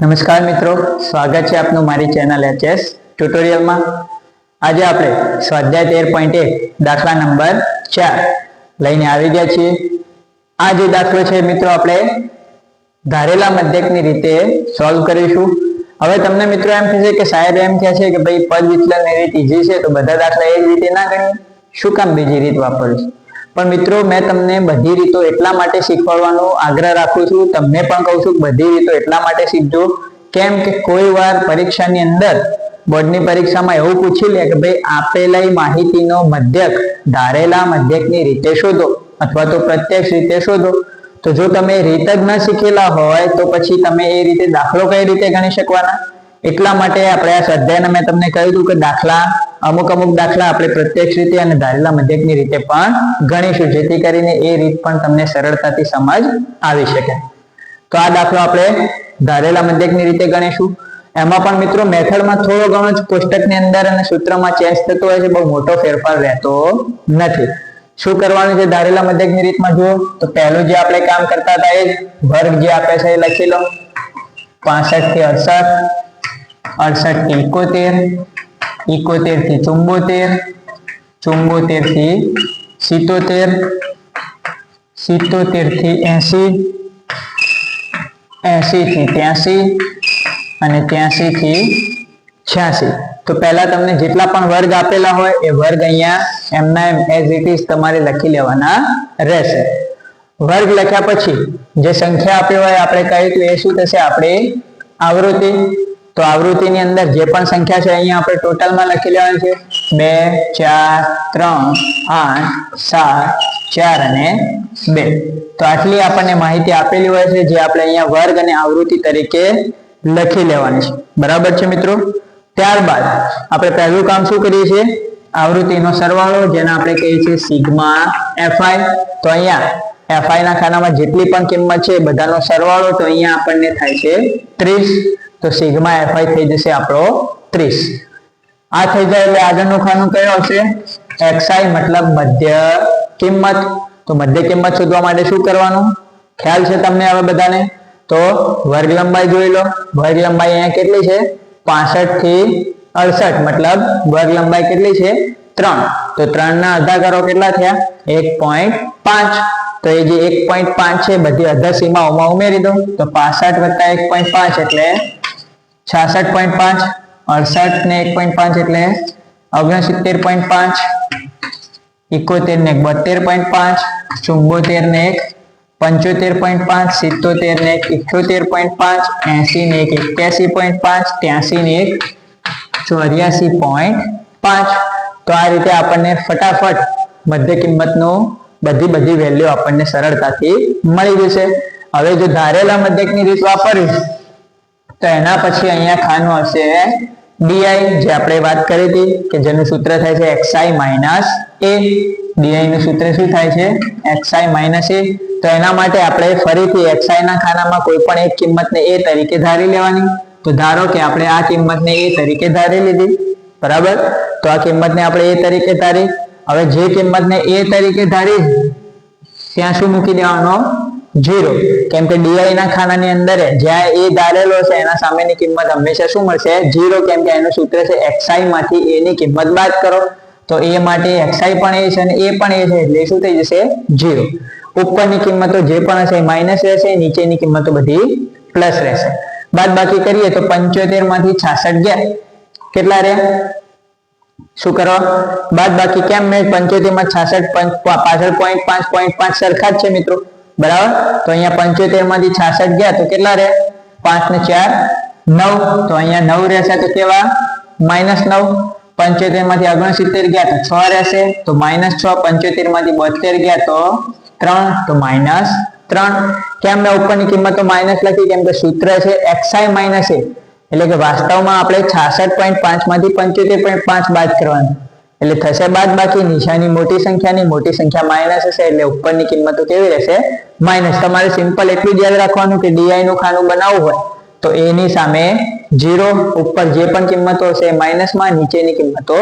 નમસ્કાર મિત્રો, સ્વાગત છે આપનું મારી ચેનલ એચએસ ટ્યુટોરિયલમાં। આજે આપણે સ્વાધ્યાય 13.1 દાખલા નંબર 4 લઈને આવી ગયા છીએ। આ જે દાખલો છે મિત્રો આપણે ધારેલા મધ્યકની રીતે સોલ્વ કરીશું। હવે તમને મિત્રો એમ થશે કે સાહેબ એમ કહે છે કે ભાઈ પદ વિચલનની રીત ઈઝી છે તો બધા દાખલા એ જ રીતે ના ગણીએ, શું કામ બીજી રીત વાપરીશું? પણ મિત્રો મેં તમને બધી રીતો એટલા માટે શીખવાડવાનો આગ્રહ રાખું છું, તમને પણ કહું છું કે બધી રીતો એટલા માટે શીખજો કેમ કે કોઈ વાર પરીક્ષાની અંદર બોર્ડની પરીક્ષામાં એવું પૂછી લે કે ભાઈ આપેલા માહિતીનો મધ્યક ધારેલા મધ્યકની રીતે શોધો અથવા તો પ્રત્યક્ષ રીતે શોધો। તો જો તમે રીત જ ન શીખેલા હોય તો પછી તમે એ રીતે દાખલો કઈ રીતે ગણી શકવાના? એટલા માટે આપણે આ સ્વાધ્યાયને મેં તમને કહ્યું હતું કે દાખલા અમુક દાખલા આપણે પ્રત્યક્ષ રીતે અને ધારેલા મધ્યકની રીતે પણ ગણીશું, જેથી કરીને એ રીત પણ તમને સરળતાથી સમજ આવી શકે। તો આ દાખલો આપણે ધારેલા મધ્યકની રીતે ગણીશું। એમાં પણ મિત્રો મેથડમાં થોડો ઘણો જ કોષ્ટકની અંદર અને સૂત્રમાં ચેન્જ થતો હોય છે, બહુ મોટો ફેરફાર રહેતો નથી। શું કરવાનું છે ધારેલા મધ્યકની રીતમાં? જુઓ તો પહેલું જે આપણે કામ કરતા હતા એ વર્ગ જે આપે છે એ લખી લો। 65 થી 68, 68 થી 71, 71 થી 74, 74 થી 77, 77 થી 80, 80 થી 83 અને 83 થી 86। તો પહેલા તમને જેટલા પણ વર્ગ આપેલા હોય એ વર્ગ અહીંયા એમના એમ એઝ ઇટ ઇઝ તમારે લખી લેવાના રહેશે। વર્ગ લખ્યા પછી જે સંખ્યા આપી હોય આપણે કહ્યું તો એ શું થશે? આપણી આવૃત્તિ। તો આવૃત્તિની અંદર જે પણ સંખ્યા છે અહીંયા આપણે ટોટલમાં લખી લેવાની છે 2, 4, 3, 8, 7, 4 અને 2। તો આટલી આપણને માહિતી આપેલી હોય છે જે આપણે અહીંયા વર્ગ અને આવૃત્તિ તરીકે લખી લેવાની છે, બરાબર છે મિત્રો? ત્યારબાદ આપણે પહેલું કામ શું કરીએ છીએ? આવૃત્તિનો સરવાળો, જેને આપણે કહીએ છીએ સિગ્મા એફઆઈ। તો અહીંયા fi ના ખાનામાં જેટલી પણ કિંમત છે બધાનો સરવાળો, તો અહીંયા આપણને થાય છે 30। તો સિગ્મા fi થઈ જશે આપણો 30। આ થઈ જાય એટલે આગળનું ખાનું કયું હશે? xi મતલબ મધ્ય કિંમત। તો મધ્ય કિંમત શોધવા માટે શું કરવાનું ખ્યાલ છે તમને હવે બધાને? તો વર્ગ લંબાઈ જોઈ લો। વર્ગ લંબાઈ અહીંયા કેટલી છે? 65 થી 68 મતલબ વર્ગ લંબાઈ કેટલી છે? 3। તો 3 ના અડધા કરો કેટલા થયા? 1.5। તો એ જે 1.5 છે બધી અડધા સીમાઓમાં ઉમેરી દો। તો 65 + 1.5 એટલે 66.5, 68 ને 1.5 એટલે 69.5, 71 ને 72.5, 74 ને 75.5, 77 ને 78.5, 80 ને 81.5, 83 ને 84.5। તો આ રીતે આપણને ફટાફટ મધ્ય કિંમતનું બધી વેલ્યુ આપણને સરળતાથી મળી જશે। હવે જો ધારેલા મધ્યકની રીત વાપરીશ તો એના પછી અહીંયા ખાનું હશે di, જે આપણે વાત કરી હતી કે જેનું સૂત્ર થાય છે xi - a। di નું સૂત્ર શું થાય છે? xi - a। તો એના માટે આપણે ફરીથી xi ના ખાનામાં કોઈ પણ એક કિંમતને a તરીકે ધારી લેવાની। તો ધારો કે આપણે આ કિંમતને a તરીકે ધારી લીધી, બરાબર? તો આ કિંમતને આપણે a તરીકે ધારી। હવે જે કિંમતને a તરીકે ધારી ત્યાં શું મૂકી દેવાનો? 0, કેમ કે di ના ખાનાની અંદર જ્યાં a ધારેલો છે એના સામેની કિંમત હંમેશા શું મળશે? 0, કેમ કે એનું સૂત્ર છે xi માંથી a ની કિંમત બાદ કરો। તો a માટે xi પણ a છે અને a પણ a છે એટલે શું થઈ જશે? 0। ઉપરની કિંમતો જે પણ હશે માઇનસ રહેશે, નીચેની કિંમતો બધી પ્લસ રહેશે। બાદ બાકી કરીએ તો 75 માંથી 66 ગયા, કેટલા રહ્યા? શું કરવા બાદ બાકી? કેમ મેં 75 માં 66 પાછળ 0.5 સરખા જ છે મિત્રો, બરાબર? તો અહીંયા 75 માંથી 66 ગયા તો કેટલા રહ્યા? 5 ને 4 9। તો અહીંયા 9 રહેશે તો કેવા? -9। 75 માંથી 69 ગયા તો 6 રહેશે તો -6। 75 માંથી 72 ગયા તો 3, તો -3। કેમ મેં ઉપરની કિંમતો માઇનસ લખી? કેમ કે સૂત્ર છે xi - a, એટલે કે વાસ્તવમાં આપણે 66.5 માંથી 75.5 બાદ કરવાનું, એટલે થશે બાદ બાકી। નિશાની મોટી સંખ્યા માઇનસ હશે એટલે ઉપરની કિંમતો કેવી રહેશે? માઇનસ। તમારે સિમ્પલ એટલું જ યાદ રાખવાનું કે di નું ખાનું બનાવવું હોય તો a ની સામે 0, ઉપર જે પણ કિંમતો હશે માઇનસમાં, નીચેની કિંમતો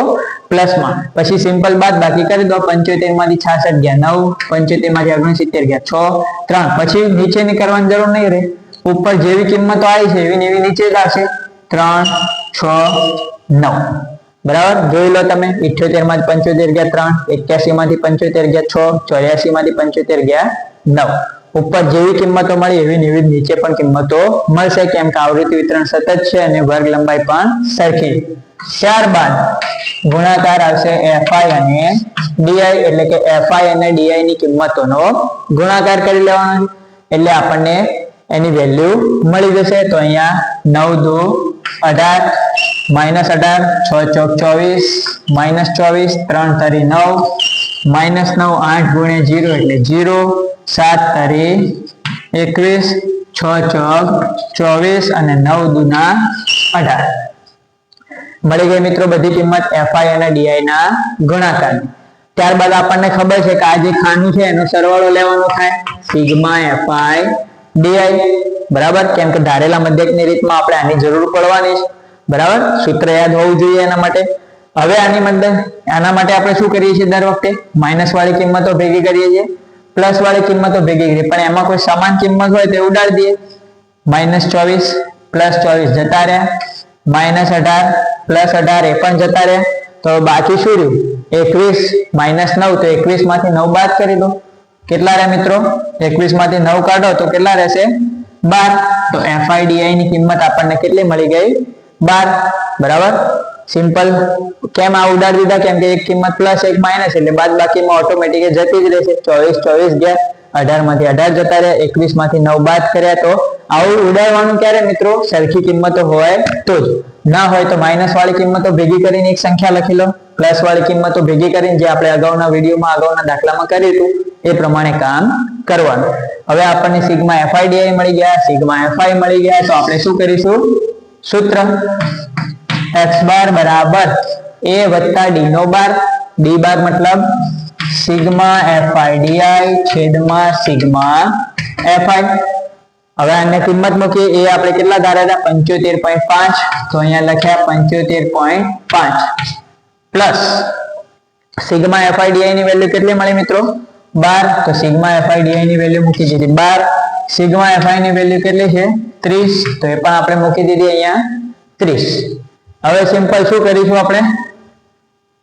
પ્લસમાં। પછી સિમ્પલ બાદ બાકી કરી દો। 75 માંથી 66 ગયા 9, 75 માંથી 69 ગયા 6, 3। પછી નીચેની કરવાની જરૂર નહીં રહે, ઉપર જેવી કિંમતો આવી છે એવી એવી નીચે જ આવશે 3 6 9 બરાબર જોઈ લો તમે 78 માંથી 75 ગયા 3 81 માંથી 75 ગયા 6 84 માંથી 75 ગયા 9 ઉપર જેવી કિંમતો મળી એવી નીચે પણ કિંમતો મળશે કેમ કે આવૃત્તિ વિતરણ સતત છે અને વર્ગ લંબાઈ પણ સરખી ત્યારબાદ ગુણાકાર આવશે fi અને di એટલે કે fi અને di ની કિંમતોનો ગુણાકાર કરી લેવાનો એટલે આપણને એની વેલ્યુ મળી જશે તો અહીંયા 9 2 18 -18 6 ચોક 24 -24 3 તરી 9 -9 8 ગુણ્યા 0 એટલે 0 7 તરી 21 6 ચોક 24 અને 9 દુના 18 મળી ગઈ મિત્રો બધી કિંમત fi અને di ના ગુણાકાર ત્યારબાદ આપણને ખબર છે કે આ જે ખાનું છે એનો સરવાળો લેવાનો થાય સિગ્મા fi di બરાબર કેમ કે ધારેલા મધ્યકની રીતમાં આપણે આની જરૂર પડવાની છે બરાબર સૂત્ર યાદ હોવું જોઈએ એના માટે હવે આના માટે આપણે શું કરીએ છીએ દર વખતે માઈનસ વાળી કિંમતો ભેગી કરીએ છીએ પ્લસ વાળી કિંમતો ભેગી કરીએ પણ એમાં કોઈ સમાન કિંમત હોય તો ઉડાડી દઈએ -24 +24 જતા રહ્યા -18 +18 એ પણ જતા રહ્યા તો બાકી શું રહ્યું 21 -9 તો 21 માંથી 9 બાદ કરી દો કેટલા રહ્યા મિત્રો 21 માંથી 9 કાઢો તો કેટલા રહેશે 12 તો fi di ની કિંમત આપણને કેટલી મળી ગઈ 12 બરાબર સિમ્પલ કેમ આ ઉડાડી દીધા કેમ કે એક કિંમત પ્લસ એક માઈનસ એટલે બાદ બાકીમાં ઓટોમેટિક જતી જ રહેશે 24 ગયા 18 માંથી 18 જતા રહ્યા 21 માંથી 9 બાદ કર્યા તો આવું ઉડાડવાનું ક્યારે મિત્રો સરખી કિંમતો હોય તો જ ના હોય તો માઈનસ વાળી કિંમતો ભેગી કરીને એક સંખ્યા લખી લો પ્લસ વાળી કિંમતો ભેગી કરીને જે આપણે અગાઉના વિડીયોમાં અગાઉના દાખલામાં કર્યું હતું એ પ્રમાણે કામ કરવાનું હવે આપણને સિગ્મા fi di મળી ગયા સિગ્મા fi મળી ગયા તો આપણે શું કરીશું સૂત્ર x બાર બરાબર a વત્તા d નો બાર d બાર મતલબ સિગ્મા fi di છેદમાં સિગ્મા fi હવે આને કિંમત મૂકીએ એ આપણે કેટલા ધાર્યા હતા 75.5 તો અહીંયા લખ્યા 75.5 પ્લસ સિગ્મા fi di ની વેલ્યુ કેટલી મળી મિત્રો 12 તો સિગ્મા fi di ની વેલ્યુ મૂકી દીધી 12 સિગ્મા fi ની વેલ્યુ કેટલી છે 30 તો એ પણ આપણે મૂકી દીધી અહીંયા 30 હવે સિમ્પલ શું કરીશું આપણે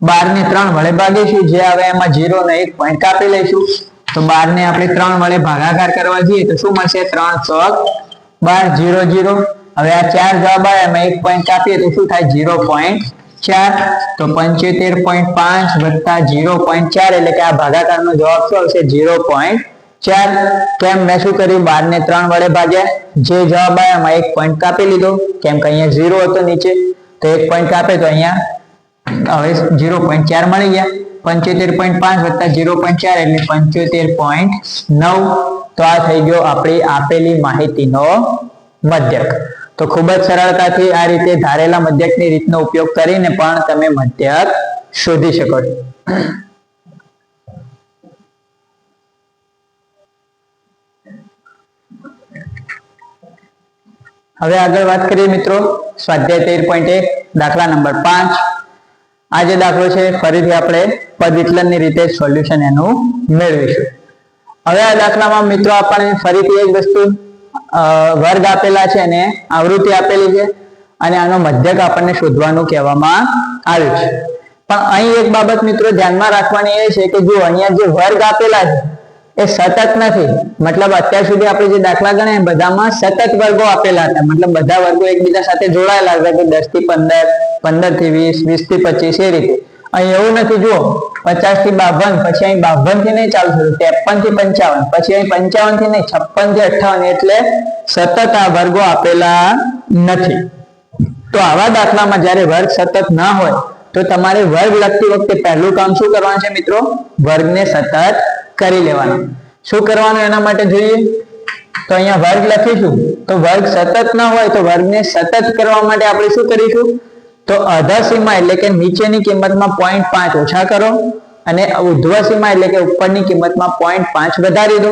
12 ને 3 વડે ભાગીશું જે આવે એમાં 0 ને 1 પોઈન્ટ કાપી લઈશું તો 12 ને આપણે 3 વડે ભાગાકાર કરવા જઈએ તો શું મળશે 3 ચોક 12 0 0 હવે આ 4 જવાબ આવે એમાં 1 પોઈન્ટ કાપીએ તો શું થાય 0.4 તો 75.5 વત્તા 0.4 એટલે કે આ ભાગાકારનો જવાબ શું આવશે 0.4 કેમ મેં શું કર્યું 12 ને 3 વડે ભાગ્યા જે જવાબ આવે એમાં 1 પોઈન્ટ કાપી લીધો કેમ કે અહીંયા 0 હતો નીચે તો 1 પોઈન્ટ કાપે તો અહીંયા હવે 0.4 મળી ગયા 75.5 વત્તા 0.4 એટલે 75.9 તો આ થઈ ગયો આપણી આપેલી માહિતીનો મધ્યક તો ખૂબ જ સરળતાથી આ રીતે ધારેલા મધ્યકની રીતનો ઉપયોગ કરીને પણ તમે મધ્યક શોધી શકો છો હવે આગળ વાત કરીએ મિત્રો સ્વાધ્યાય 13.1 દાખલા નંબર 5 આ જે દાખલો છે ફરીથી આપણે પદ વિચલનની રીતે સોલ્યુશન એનું મેળવીશું હવે આ દાખલામાં મિત્રો આપણે ફરીથી એક વસ્તુ વર્ગ આપેલા છે અને આવૃત્તિ આપેલી છે અને આનો મધ્યક આપણને શોધવાનું કહેવામાં આવ્યું છે પણ અહીં એક બાબત મિત્રો ધ્યાનમાં રાખવાની એ છે કે જો અહીંયા જે વર્ગ આપેલા છે એ સતત નથી મતલબ અત્યાર સુધી આપણે જે દાખલા ગણ્યા બધામાં સતત વર્ગો આપેલા હતા મતલબ બધા વર્ગો એકબીજા સાથે જોડાયેલા હતા કે 10 થી 15 15 થી 20 20 થી 25 એ રીતે અહીં એવું નથી જુઓ 50 થી 52 પછી અહીં 52 થી નહીં ચાલુ થયું 53 થી 55 પછી અહીં 55 થી નહીં 56 થી 58 એટલે સતત આ વર્ગો આપેલા નથી તો આવા દાખલામાં જ્યારે વર્ગ સતત ના હોય તો તમારે વર્ગ લખતી વખતે પહેલું કામ શું કરવાનું છે મિત્રો વર્ગને સતત કરી લેવાનું શું કરવાનું એના માટે જોઈએ તો અહીંયા વર્ગ લખીશું તો વર્ગ સતત ના હોય તો વર્ગને સતત કરવા માટે આપણે શું કરીશું તો અધર સીમા એટલે કે નીચેની કિંમતમાં 0.5 ઓછા કરો અને ઉર્ધ્વ સીમા એટલે કે ઉપરની કિંમતમાં 0.5 વધારી દો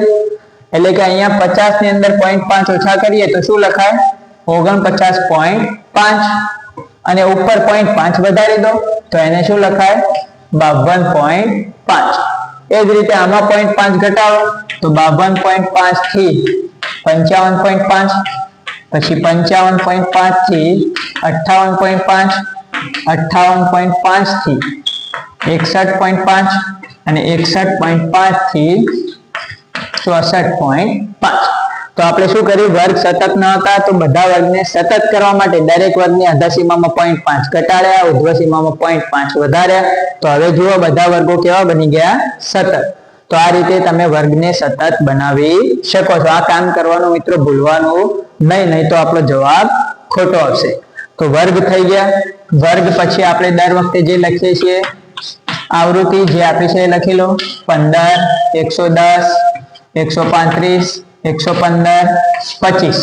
એટલે કે અહીંયા 50 ની અંદર 0.5 ઓછા કરીએ તો શું લખાય 49.5 અને ઉપર 0.5 વધારી દો તો એને શું લખાય 52.5 એ જ રીતે આમાં 0.5 ઘટાડો તો 52.5 થી 55.5 પછી 55.5 થી 58.5, 58.5 થી 61.5 અને 61.5 થી 64.5. તો આપણે શું કર્યું, વર્ગ સતત ન હતા તો બધા વર્ગને સતત કરવા માટે દરેક વર્ગની અધા સીમામાં 0.5 ઘટાડ્યા, ઉર્ધ્વ સીમામાં 0.5 વધાર્યા. તો હવે જુઓ બધા વર્ગો કેવા બની ગયા, સતત. તો આ રીતે તમે વર્ગને સતત બનાવી શકો છો. આ કામ કરવાનું મિત્રો ભૂલવાનું નહીં તો આપણો જવાબ ખોટો આવશે. તો વર્ગ થઈ ગયા. વર્ગ પછી આપણે દર વખતે જે લખીએ છીએ આવૃત્તિ જે આપી છે એ લખી લો. 15, 110, 135, 115, 25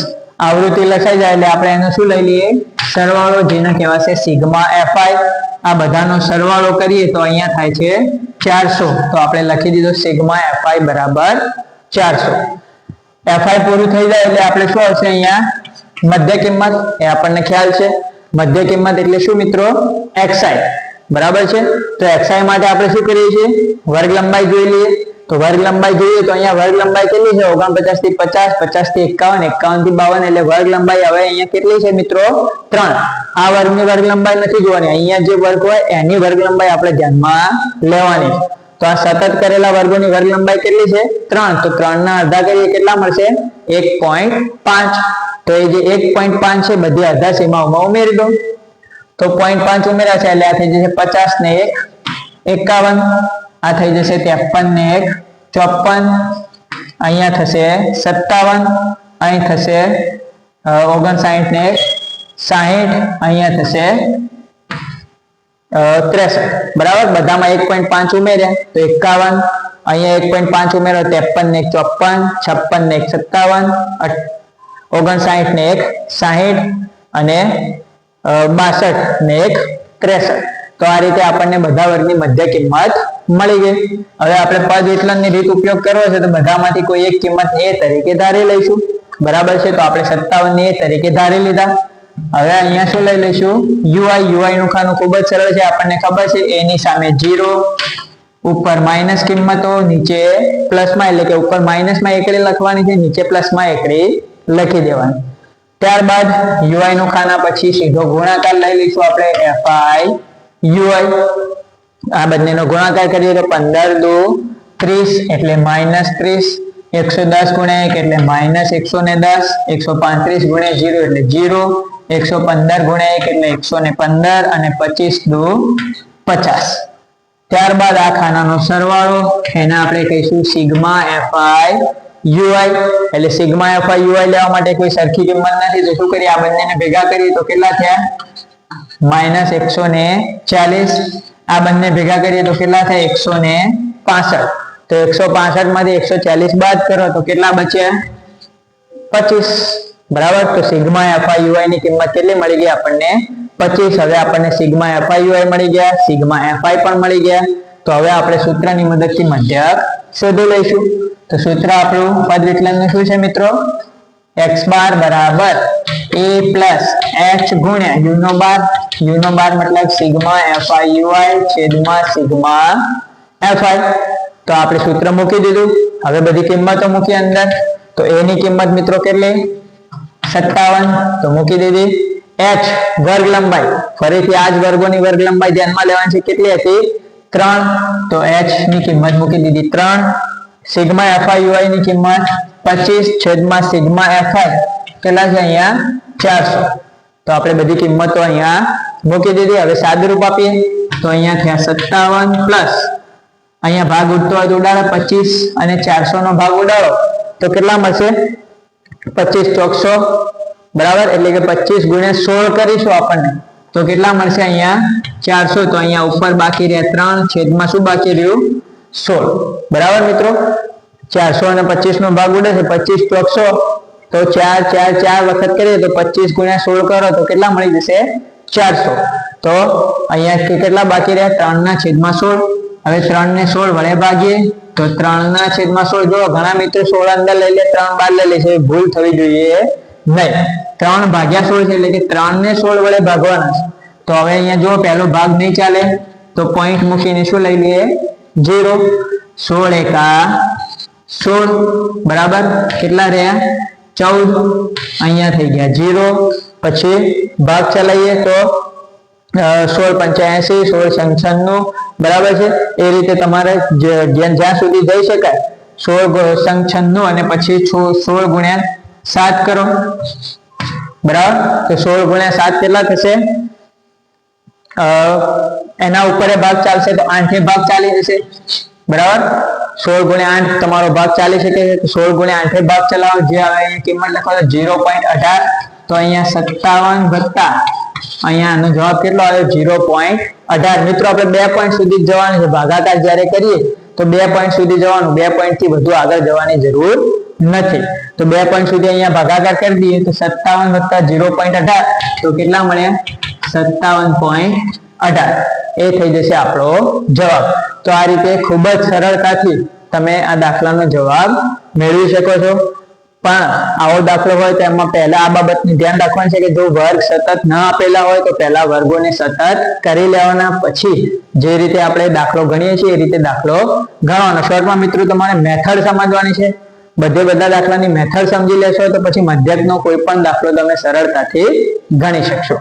આવૃત્તિ લખાઈ જાય એટલે આપણે એનો શું લઈ લઈએ, સરવાળો, જેને કહેવાશે સિગ્મા એફઆઈ. આ બધાનો સરવાળો કરીએ તો અહીંયા થાય છે 400. તો આપણે લખી દીધો સિગ્મા એફઆઈ બરાબર 400. એફઆઈ પૂરું થઈ જાય એટલે આપણે શું આવશે અહીંયા મધ્ય કિંમત, એ આપણને ખ્યાલ છે. મધ્ય કિંમત એટલે શું મિત્રો, એક્સઆઈ. બરાબર છે. તો એક્સઆઈ માટે આપણે શું કરીએ છીએ, વર્ગ લંબાઈ જોઈ લઈએ. તો વર્ગ લંબાઈ જોઈએ તો અહીંયા વર્ગ લંબાઈ કેટલી છે, 49 થી 50, 50 થી 51, 51 થી 52. એટલે વર્ગ લંબાઈ હવે અહીંયા કેટલી છે મિત્રો, 3. આ વર્ગની વર્ગ લંબાઈ નથી જોવાની, અહીંયા જે વર્ગ હોય એની વર્ગ લંબાઈ આપણે ધ્યાનમાં લેવાની. તો આ સતત કરેલા વર્ગોની વર્ગ લંબાઈ કેટલી છે, 3. તો 3 ના અડધા કરીએ કેટલા મળશે, 1.5. તો એ જે 1.5 છે બધી અડધા સીમાઓમાં ઉમેરી દો. તો 0.5 ઉમેર્યા છે એટલે આ થઈ જશે 50 ને 1 51. આ થઈ જશે 53 ને 1 54. અહીંયા થશે 57. અહીં થશે 59 ને 1 60. અહીંયા થશે 63. બરાબર. બધામાં 1.5 ઉમેર્યા તો 51. અહીંયા 1.5 ઉમેરો 53 ને 1 54, 56 ને 1 57, 59 ને 1 60 અને 62 ને 1 63. તો આ રીતે આપણને બધા વર્ગની મધ્ય કિંમત મળી ગઈ. હવે આપણે પદ વિચલનની રીત ઉપયોગ કરવો છે તો બધામાંથી કોઈ એક કિંમત a તરીકે ધારી લઈશું. બરાબર છે. તો આપણે 57 ને a તરીકે ધારી લીધા. હવે અહીંયા શું લઈ લઈશું, ui નું ખાનું ખૂબ જ સરળ છે, આપણને ખબર છે. a ની સામે 0, ઉપર માઇનસ કિંમતો, નીચે પ્લસમાં, એટલે કે ઉપર માઇનસમાં એકડી લખવાની છે, નીચે પ્લસમાં એકડી લખી દેવાની. ત્યારબાદ ui નું ખાના પછી સીધો ગુણાકાર લઈ લઈશું આપણે fi ui. આ બંનેનો ગુણાકાર કરીએ તો 15 દુ 30 એટલે -30, 110 ગુણ્યા 1 એટલે -110, 135 ગુણ્યા 0 એટલે 0, 115 ગુણ્યા 1 એટલે 115 અને 25 દુ 50. ત્યારબાદ આ ખાનાનો સરવાળો, એને આપણે કહીશું સિગ્મા fi ui. એટલે સિગ્મા fi ui લેવા માટે કોઈ સરખી કિંમત નથી, તો શું કરીએ, આ બંનેને ભેગા કરીએ તો કેટલા થયા, -140. આ બંને ભેગા કરીએ તો કેટલા થાય, 165. તો 165 માંથી 140 બાદ કરો તો કેટલા બચ્યા, 25. બરાબર. તો સિગ્મા fi ui ની કિંમત કેટલી મળી ગઈ આપણને, 25. હવે આપણને સિગ્મા fi ui મળી ગયા, સિગ્મા fi પણ મળી ગયા. તો હવે આપણે સૂત્રની મદદથી મધ્યક શોધી લઈશું. તો સૂત્ર આપણું પદ વિચલનનું શું છે મિત્રો, x બાર બરાબર a પ્લસ h ગુણ્યા u નો બાર. u નો બાર મતલબ સિગ્મા fi ui છેદમાં સિગ્મા fi. તો આપણે સૂત્ર મૂકી દીધું. હવે બધી કિંમતો મૂકી અંદર. તો a ની કિંમત મિત્રો કેટલી, 57. તો મૂકી દીધી. h વર્ગ લંબાઈ, ફરીથી આ જ વર્ગોની વર્ગ લંબાઈ ધ્યાનમાં લેવાની છે, કેટલી હતી, 3. તો h ની કિંમત મૂકી દીધી 3. સિગ્મા fi ui ની કિંમત 25 છેદમાં સિગ્મા fi કેટલા છે અહીંયા 400. તો આપણે બધી કિંમતો અહીંયા મૂકી દીધી. હવે સાદુરૂપ આપીએ તો અહીંયા થયા 57 પ્લસ અહીંયા ભાગ ઉડતો હોય તો ઉડાડો 25 અને 400 નો ભાગ ઉડાડો તો કેટલા મળશે, 25 ચોક 100. બરાબર. એટલે કે 25 ગુણ્યા 16 કરીશું આપણને તો કેટલા મળશે, અહીંયા 400. તો અહીંયા ઉપર બાકી રહ્યા 3 છેદમાં શું બાકી રહ્યું, 16. બરાબર મિત્રો. 400 અને 25 નો ભાગ ઉડે છે, 25 ચોક 100. તો 4 4 4 વખત કરીએ તો 25 ગુણ્યા 16 કરો તો કેટલા મળી જશે, 400. તો અહીંયા કેટલા બાકી રહ્યા, 3 ના છેદમાં 16. હવે 3 ને 16 વડે ભાગીએ તો 3 ના છેદમાં 16. જો ઘણા મિત્રો 16 અંદર લઈ લે, 3 બહાર લઈ લે છે, ભૂલ થવી જોઈએ નહીં. 3 ભાગ્યા 16 છે એટલે કે 3 ને 16 વડે ભાગવાના છે. તો હવે અહીંયા જો પહેલો ભાગ નહીં ચાલે તો પોઈન્ટ મૂકીને શું લઈ લઈએ, 0. 16 એકા 16. બરાબર. કેટલા રહ્યા, 14 અહીંયા થઈ ગયા 0 પછી ભાગ ચલાવીએ તો 16 85 16 96 બરાબર છે એ રીતે તમારે જ્યાં સુધી જઈ શકાય 16 96 અને પછી 16 ગુણ્યા 7 કરો બરાબર તો 16 ગુણ્યા 7 કેટલા થશે એના ઉપર ભાગ ચાલશે તો 8 ભાગ ચાલી જશે બરાબર 16 ગુણ્યા 8 તમારો ભાગ ચાલી શકે છે 16 ગુણ્યા 8 ભાગ ચલાવો જે આવે અહીંયા કિંમત લખો તો 0.18 તો અહીંયા 57 વત્તા અહીંયા આનો જવાબ કેટલો આવ્યો 0.18 મિત્રો આપણે 2 પોઈન્ટ સુધી જવાનું છે ભાગાકાર જ્યારે કરીએ તો 2 પોઈન્ટ સુધી જવાનું 2 પોઈન્ટ થી વધુ આગળ જવાની જરૂર નથી તો 2 પોઈન્ટ સુધી અહીંયા ભાગાકાર કરી દઈએ તો 57 વત્તા 0.18 તો કેટલા મળ્યા 57.18 એ થઈ જશે આપણો જવાબ તો આ રીતે ખૂબ જ સરળતાથી તમે આ દાખલાનો જવાબ મેળવી શકો છો પણ આવો દાખલો હોય તો એમાં પહેલા આ બાબતનું ધ્યાન રાખવાનું છે કે જો વર્ગ સતત ન આપેલા હોય તો પહેલા વર્ગોને સતત કરી લેવાના પછી જે રીતે આપણે દાખલો ગણીએ છીએ એ રીતે દાખલો ગણવાનો શોર્ટમાં મિત્રો તમારે મેથડ સમજવાની છે બધા દાખલાની મેથડ સમજી લેશો તો પછી મધ્યકનો કોઈ પણ દાખલો તમે સરળતાથી ગણી શકશો